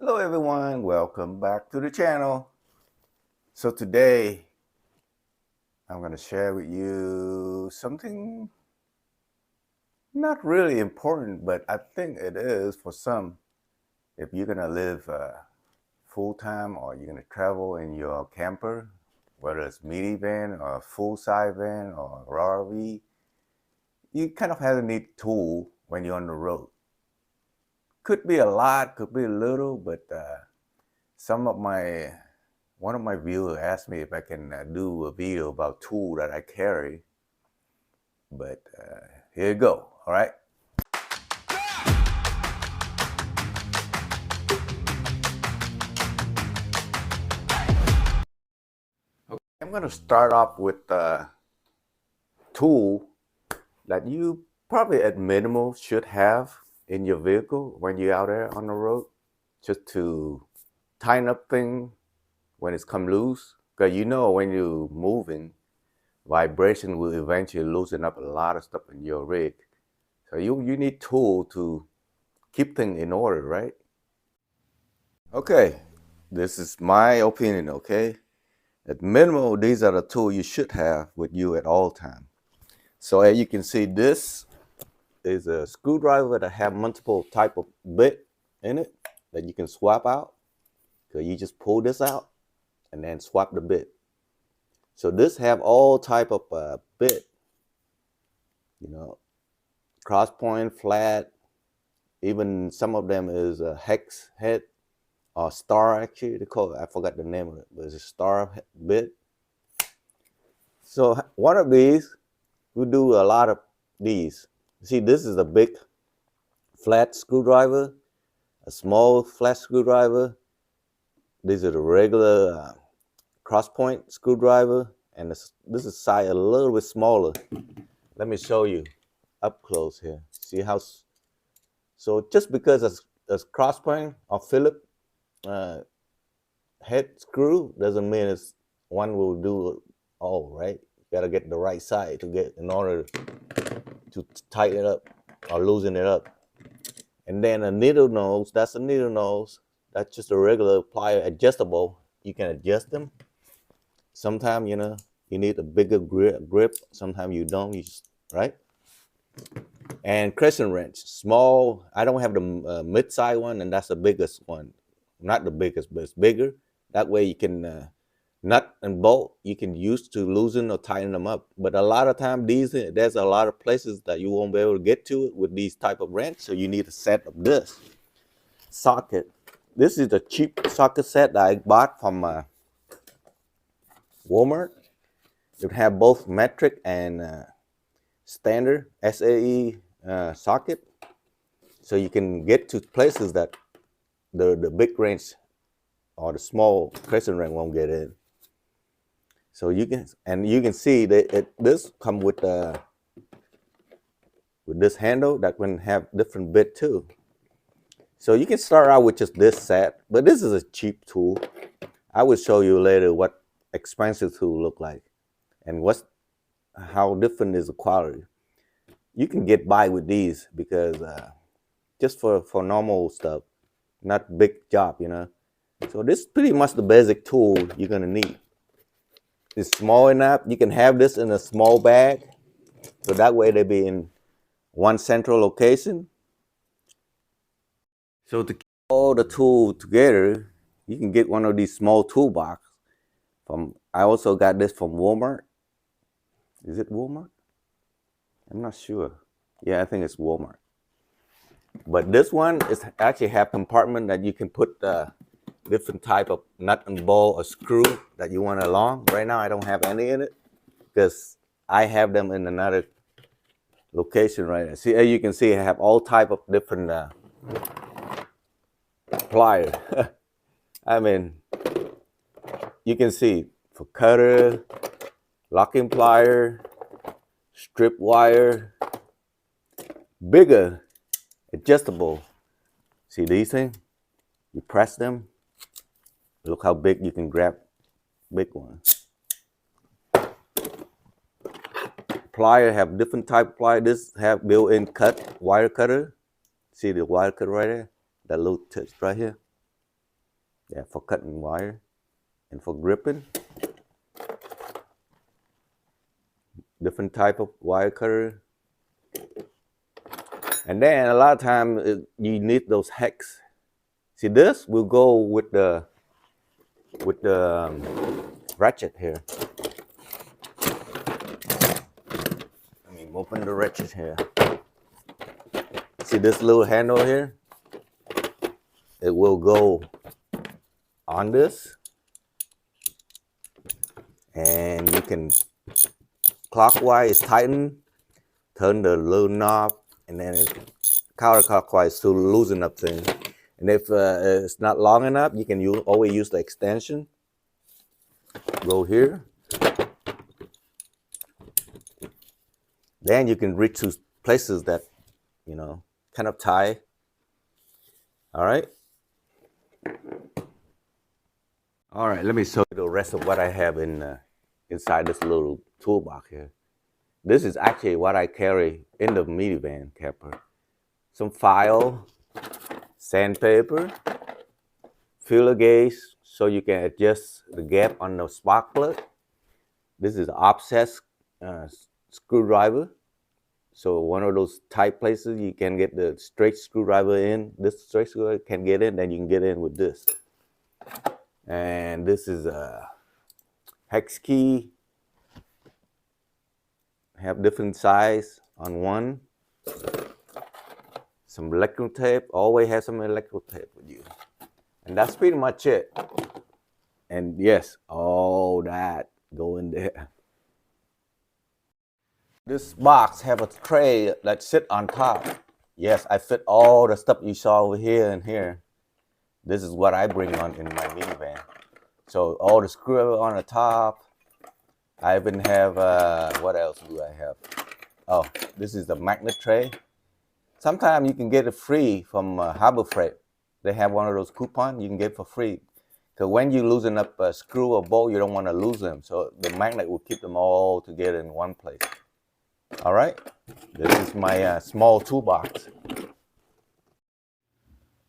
Hello everyone, welcome back to the channel. So today I'm going to share with you something not really important, but I think it is for some. If you're going to live full-time or you're going to travel in your camper, whether it's minivan or full-size van or RV, you kind of have a need tool when you're on the road. Could be a lot, could be a little, but one of my viewers asked me if I can do a video about tool that I carry. But here you go, all right? Okay, I'm gonna start off with a tool that you probably at minimal should have in your vehicle when you're out there on the road, just to tighten up things when it's come loose. Because you know when you're moving, vibration will eventually loosen up a lot of stuff in your rig. So you need tool to keep things in order, right? Okay, this is my opinion, okay? At minimum, these are the tools you should have with you at all times. So as you can see, this is a screwdriver that have multiple type of bit in it that you can swap out. So you just pull this out and then swap the bit. So this have all type of bit, you know, cross point, flat, even some of them is a hex head or star, actually they call it, I forgot the name of it, but it's a star bit. So one of these, we do a lot of these. See, this is a big flat screwdriver, a small flat screwdriver. These are the regular cross point screwdriver, and this is size a little bit smaller. Let me show you up close here. See how? So just because it's cross point or Phillips head screw doesn't mean it's one will do all, right? You gotta get the right side to get in order to tighten it up or loosen it up. And then a needle nose, that's a needle nose. That's just a regular plier adjustable. You can adjust them. Sometimes, you know, you need a bigger grip. Sometimes you don't, right? And crescent wrench, small. I don't have the mid-size one, and that's the biggest one. Not the biggest, but it's bigger. That way you can nut and bolt you can use to loosen or tighten them up. But a lot of time there's a lot of places that you won't be able to get to it with these type of wrench. So you need a set of this socket. This is the cheap socket set that I bought from Walmart. It have both metric and standard SAE socket, so you can get to places that the big wrench or the small crescent wrench won't get in. So you can see that this come with this handle that can have different bit too. So you can start out with just this set, but this is a cheap tool. I will show you later what expensive tool look like and how different is the quality. You can get by with these because just for normal stuff, not big job, you know. So this is pretty much the basic tool you're gonna need. It's small enough. You can have this in a small bag, so that way they be in one central location. So to keep all the tools together, you can get one of these small toolbox. I also got this from Walmart. Is it Walmart? I'm not sure. Yeah, I think it's Walmart. But this one is actually have compartment that you can put different type of nut and bolt or screw that you want along. Right now I don't have any in it because I have them in another location right now. See, as you can see, I have all type of different pliers. I mean, you can see for cutter, locking plier, strip wire, bigger, adjustable. See these things? You press them. Look how big you can grab big ones. Plier have different type of plier. This have built-in wire cutter. See the wire cutter right there? That little tip right here. Yeah, for cutting wire and for gripping. Different type of wire cutter. And then a lot of times you need those hex. See, this will go with the ratchet here. Let me open the ratchet here. See this little handle here? It will go on this, and you can clockwise tighten, turn the little knob, and then it's counterclockwise to loosen up things. And if it's not long enough, you can always use the extension. Go here. Then you can reach to places that, you know, kind of tight. All right. All right, let me show you the rest of what I have inside this little toolbox here. This is actually what I carry in the minivan camper. Some file, sandpaper, feeler gauge, so you can adjust the gap on the spark plug. This is offset screwdriver. So one of those tight places you can get the straight screwdriver in. This straight screwdriver can get in, then you can get in with this. And this is a hex key. Have different size on one. Some electrical tape. Always have some electrical tape with you. And that's pretty much it. And yes, all that go in there. This box have a tray that sit on top. Yes, I fit all the stuff you saw over here and here. This is what I bring on in my minivan. So all the screw on the top. I even have, what else do I have? Oh, this is the magnet tray. Sometimes you can get it free from Harbor Freight. They have one of those coupons you can get for free. Because when you loosen up a screw or bolt, you don't want to lose them. So the magnet will keep them all together in one place. All right, this is my small toolbox.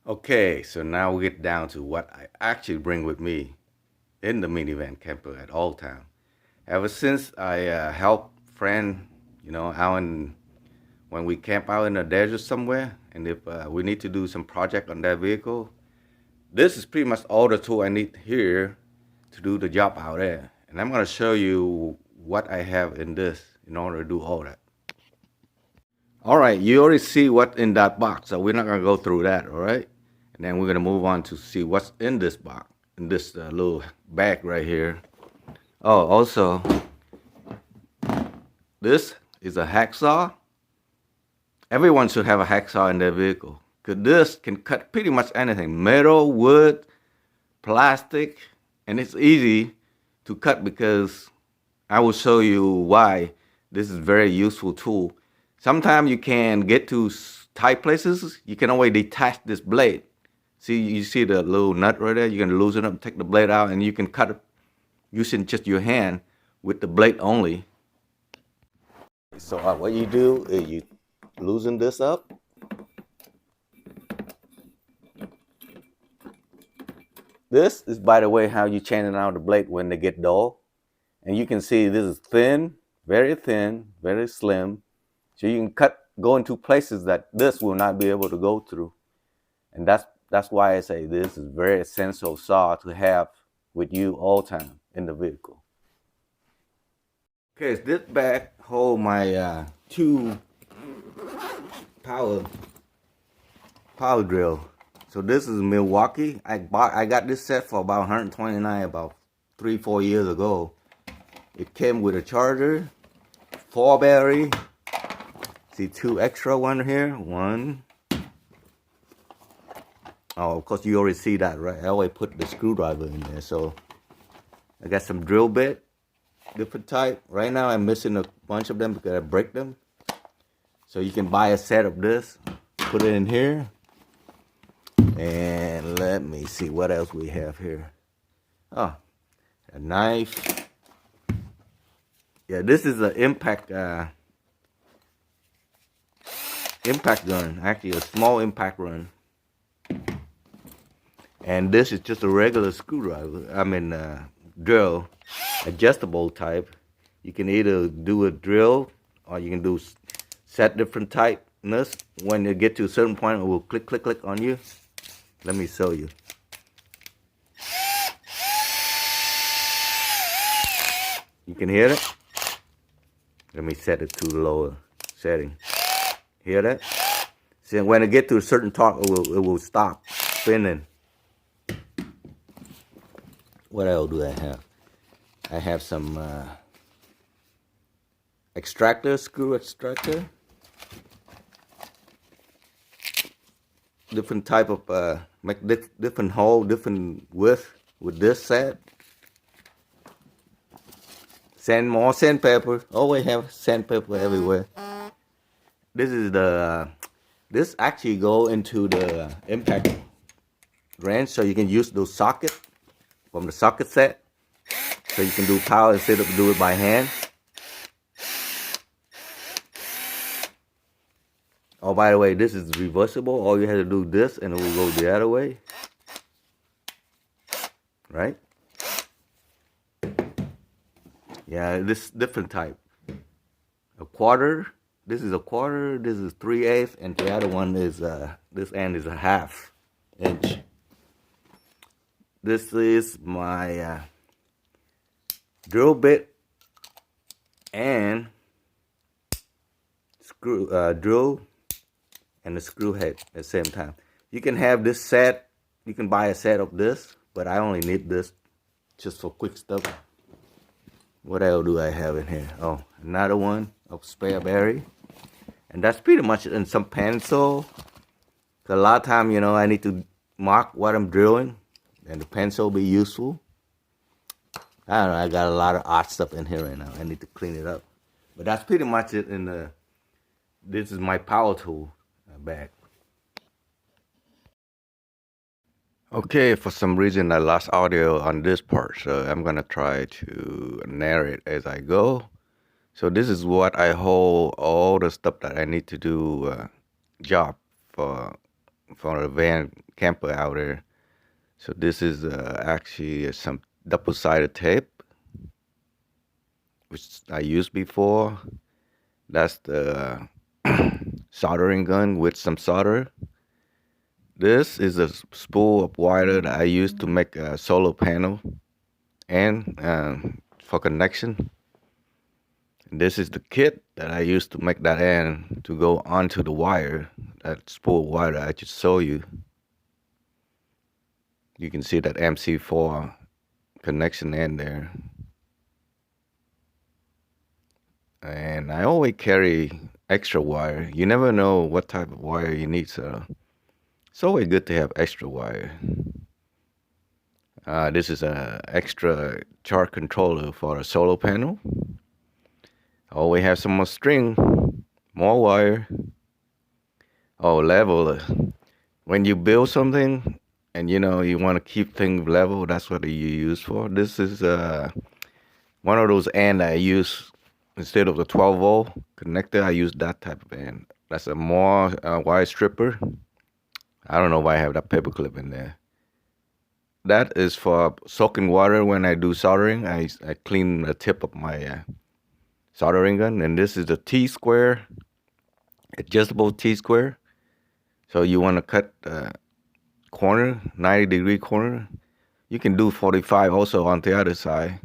Okay, so now we get down to what I actually bring with me in the minivan camper at all times. Ever since I help friend, you know, when we camp out in the desert somewhere, and if we need to do some project on that vehicle, this is pretty much all the tool I need here to do the job out there. And I'm going to show you what I have in this in order to do all that. All right, you already see what's in that box, so we're not going to go through that, all right? And then we're going to move on to see what's in this box, in this little bag right here. Oh, also, this is a hacksaw. Everyone should have a hacksaw in their vehicle, because this can cut pretty much anything, metal, wood, plastic, and it's easy to cut because I will show you why this is a very useful tool. Sometimes you can get to tight places, you can always detach this blade. See, you see the little nut right there? You can loosen up, take the blade out, and you can cut it using just your hand with the blade only. So what you do is you loosen this up. This is, by the way, how you chaining out the blade when they get dull. And you can see this is thin, very slim. So you can go into places that this will not be able to go through. And that's why I say this is very essential saw to have with you all time in the vehicle. Okay, so this bag hold my two power drill. So this is Milwaukee. I got this set for about $129 about 3-4 years ago. It came with a charger, 4 battery. See 2 extra one here. One. Oh, of course you already see that, right? I always put the screwdriver in there. So I got some drill bit, different type. Right now I'm missing a bunch of them because I break them. So you can buy a set of this, put it in here. And let me see what else we have here. Oh, a knife. Yeah, this is an impact gun, actually a small impact gun. And this is just a regular screwdriver. I mean, drill, adjustable type. You can either do a drill or you can do set different tightness. When you get to a certain point, it will click, click, click on you. Let me show you. You can hear it? Let me set it to the lower setting. Hear that? See, when it get to a certain torque, it will stop spinning. What else do I have? I have some extractor, screw extractor. Different type of, make different hole, different width with this set. More sandpaper. Always have sandpaper everywhere. This is this actually go into the impact wrench, so you can use those sockets from the socket set. So you can do power instead of do it by hand. Oh, by the way, this is reversible. All you have to do this and it will go the other way. Right? Yeah, this different type. A quarter. This is a quarter. This is 3/8, and the other one is this end is a 1/2 inch. This is my drill bit and screw drill and the screw head at the same time. You can have this set. You can buy a set of this, but I only need this just for quick stuff. What else do I have in here? Oh, another one of spare battery. And that's pretty much it. And some pencil. Cause a lot of time, I need to mark what I'm drilling. And the pencil will be useful. I don't know, I got a lot of art stuff in here right now. I need to clean it up. But that's pretty much it this is my power tool bag. Okay, for some reason I lost audio on this part, so I'm gonna try to narrate as I go. So this is what I hold all the stuff that I need to do job for a van camper out there. So this is actually some double-sided tape, which I used before. That's the soldering gun with some solder. This is a spool of wire that I use to make a solar panel and for connection. This is the kit that I used to make that end to go onto the wire, that spool wire that I just showed you. You can see that MC4 connection end there. And I always carry extra wire. You never know what type of wire you need, so it's always good to have extra wire. This is an extra charge controller for a solar panel. I always have some more string, more wire. Oh, level. When you build something and you want to keep things level, that's what you use for. This is one of those ends I use instead of the 12-volt connector. I use that type of end. That's a more wire stripper. I don't know why I have that paper clip in there. That is for soaking water when I do soldering. I clean the tip of my soldering gun. And this is the T-square, adjustable T-square. So you want to cut corner, 90-degree corner. You can do 45 also on the other side.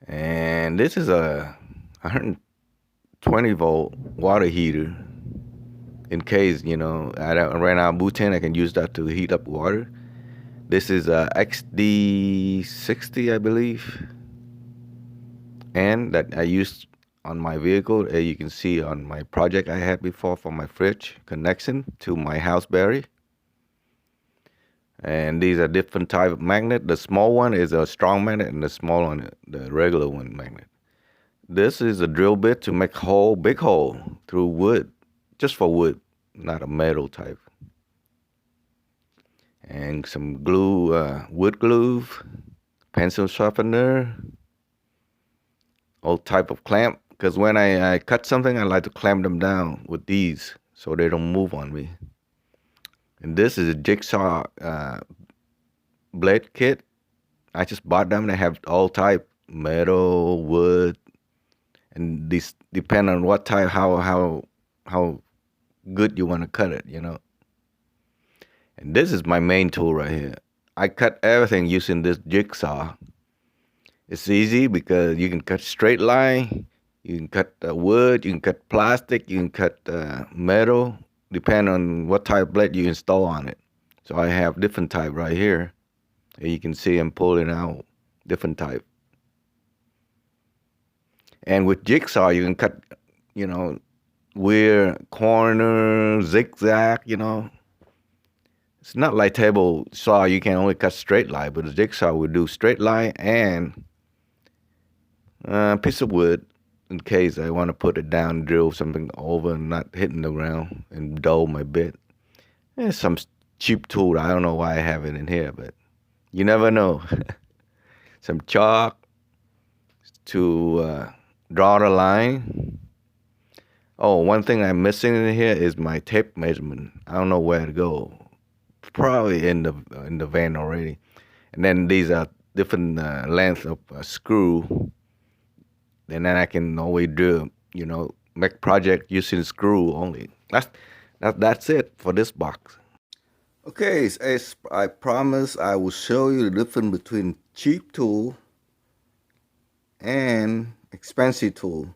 And this is a 120-volt water heater. In case, I ran out of butane, I can use that to heat up water. This is a XD60, I believe. And that I used on my vehicle. You can see on my project I had before for my fridge connection to my house battery. And these are different type of magnet. The small one is a strong magnet, and the small one, the regular one magnet. This is a drill bit to make hole, big hole through wood, just for wood, not a metal type. And some glue, wood glue, pencil sharpener, all type of clamp. Because when I cut something, I like to clamp them down with these so they don't move on me. And this is a jigsaw blade kit. I just bought them. They have all type, metal, wood, and these depend on what type, how good you want to cut it, you know. And this is my main tool right here. I cut everything using this jigsaw. It's easy because you can cut straight line, you can cut wood, you can cut plastic, you can cut metal, depending on what type of blade you install on it. So I have different type right here. And you can see I'm pulling out different type. And with jigsaw, you can cut, you know, weird corner, zigzag, you know. It's not like table saw, you can only cut straight line, but the jigsaw will do straight line and a piece of wood in case I want to put it down, drill something over and not hitting the ground and dull my bit. There's some cheap tool. I don't know why I have it in here, but you never know. Some chalk to draw the line. Oh, one thing I'm missing in here is my tape measurement. I don't know where to go. Probably in the van already. And then these are different lengths of screw. And then I can always do, you know, make project using screw only. That's it for this box. Okay, as I promised, I will show you the difference between cheap tool and expensive tool.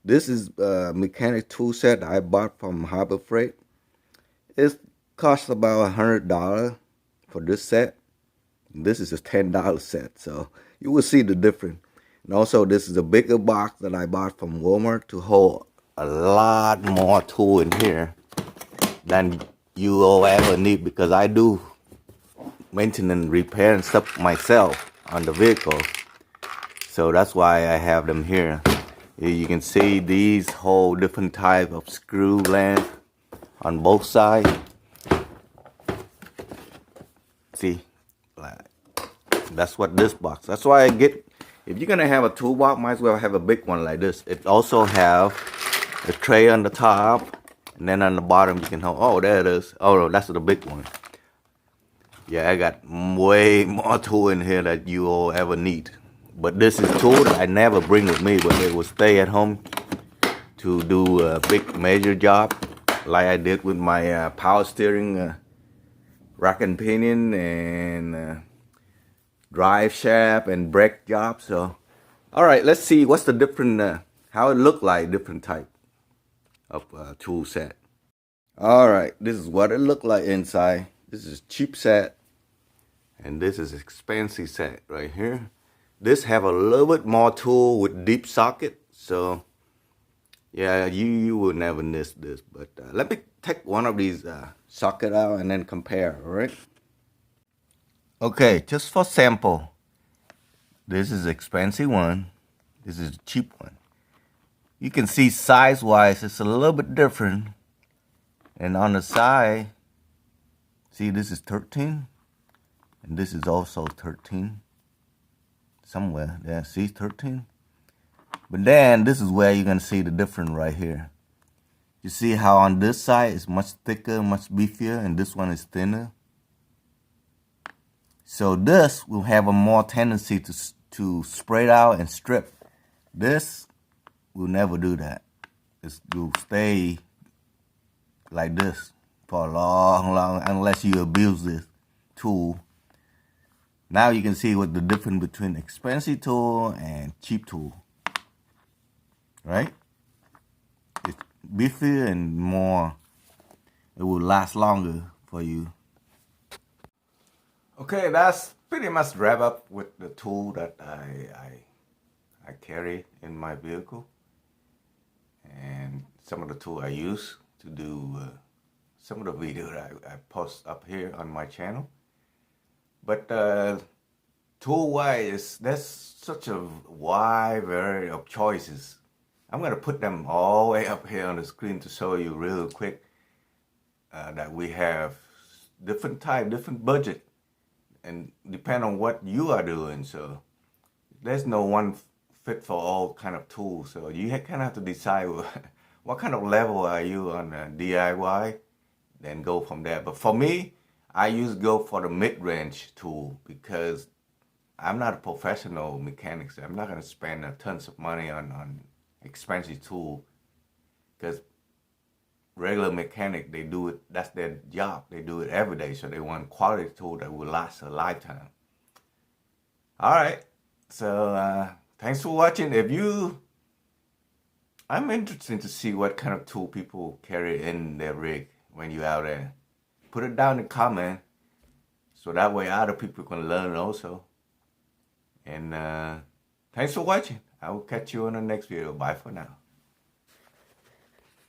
This is a mechanic tool set I bought from Harbor Freight. It costs about $100 for this set. This is a $10 set, so you will see the difference. And also, this is a bigger box that I bought from Walmart to hold a lot more tool in here than you will ever need, because I do maintenance, repair, and stuff myself on the vehicle. So that's why I have them here. You can see these whole different type of screw length on both sides. See, that's what this box. That's why I get. If you're gonna have a toolbox, might as well have a big one like this. It also have a tray on the top, and then on the bottom you can hold. Oh, there it is. Oh, no, that's the big one. Yeah, I got way more tool in here that you will ever need. But this is tool that I never bring with me, but it will stay at home to do a big major job, like I did with my power steering rack and pinion and drive shaft and brake job. So, all right, let's see what's the different, how it look like, different type of tool set. All right, this is what it look like inside. This is cheap set, and this is expensive set right here. This have a little bit more tool with deep socket, so yeah, you will never miss this. But let me take one of these socket out and then compare, all right? Okay, just for sample, this is expensive one. This is a cheap one. You can see size-wise, it's a little bit different. And on the side, see, this is 13, and this is also 13. Somewhere there, see, 13. But then this is where you're gonna see the difference right here. You see how on this side it's much thicker, much beefier, and this one is thinner. So this will have a more tendency to spread out and strip. This will never do that. It will stay like this for a long, unless you abuse this tool. Now you can see what the difference between expensive tool and cheap tool, right? It's beefier and more, it will last longer for you. Okay, that's pretty much wrap up with the tool that I carry in my vehicle, and some of the tool I use to do some of the video that I post up here on my channel. But tool-wise, there's such a wide variety of choices. I'm going to put them all the way up here on the screen to show you real quick that we have different type, different budget, and depend on what you are doing. So there's no one fit for all kind of tools. So you kind of have to decide what kind of level are you on DIY, then go from there. But for me, I usually go for the mid-range tool because I'm not a professional mechanic. So I'm not going to spend a tons of money on expensive tool because regular mechanic, they do it, that's their job. They do it every day. So they want quality tool that will last a lifetime. All right. So thanks for watching. I'm interested to see what kind of tool people carry in their rig when you're out there. Put it down in the comment so that way other people can learn also. And thanks for watching. I will catch you on the next video. Bye for now.